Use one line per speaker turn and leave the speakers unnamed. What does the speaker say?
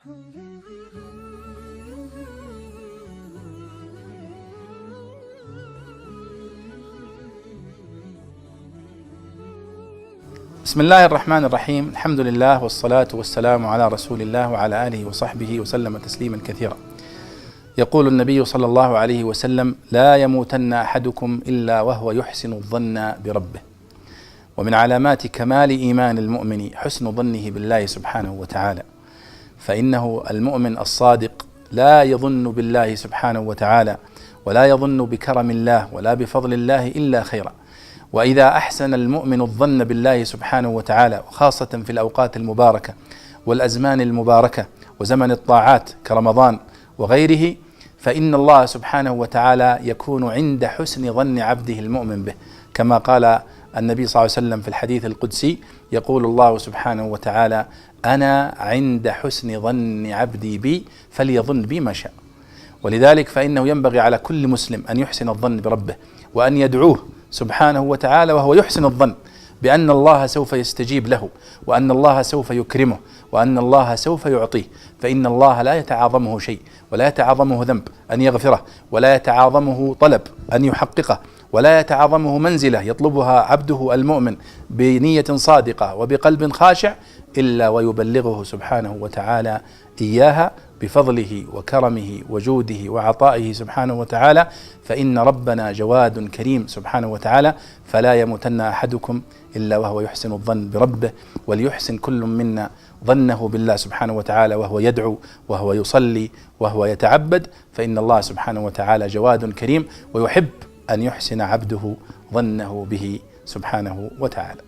بسم الله الرحمن الرحيم. الحمد لله والصلاة والسلام على رسول الله وعلى آله وصحبه وسلم تسليما كثيرا. يقول النبي صلى الله عليه وسلم: لا يموتن أحدكم إلا وهو يحسن الظن بربه. ومن علامات كمال إيمان المؤمن حسن ظنه بالله سبحانه وتعالى، فإنه المؤمن الصادق لا يظن بالله سبحانه وتعالى ولا يظن بكرم الله ولا بفضل الله إلا خيرا. وإذا أحسن المؤمن الظن بالله سبحانه وتعالى، وخاصة في الأوقات المباركة والأزمان المباركة وزمن الطاعات كرمضان وغيره، فإن الله سبحانه وتعالى يكون عند حسن ظن عبده المؤمن به، كما قال النبي صلى الله عليه وسلم في الحديث القدسي: يقول الله سبحانه وتعالى: أنا عند حسن ظن عبدي بي فليظن بي ما شاء. ولذلك فإنه ينبغي على كل مسلم أن يحسن الظن بربه، وأن يدعوه سبحانه وتعالى وهو يحسن الظن بأن الله سوف يستجيب له، وأن الله سوف يكرمه، وأن الله سوف يعطيه، فإن الله لا يتعاظمه شيء، ولا يتعاظمه ذنب أن يغفره، ولا يتعاظمه طلب أن يحققه، ولا يتعاظمه منزلة يطلبها عبده المؤمن بنية صادقة وبقلب خاشع إلا ويبلغه سبحانه وتعالى إياها بفضله وكرمه وجوده وعطائه سبحانه وتعالى، فإن ربنا جواد كريم سبحانه وتعالى. فلا يموتن أحدكم إلا وهو يحسن الظن بربه، وليحسن كل منا ظنه بالله سبحانه وتعالى وهو يدعو وهو يصلي وهو يتعبد، فإن الله سبحانه وتعالى جواد كريم، ويحب أن يحسن عبده ظنه به سبحانه وتعالى.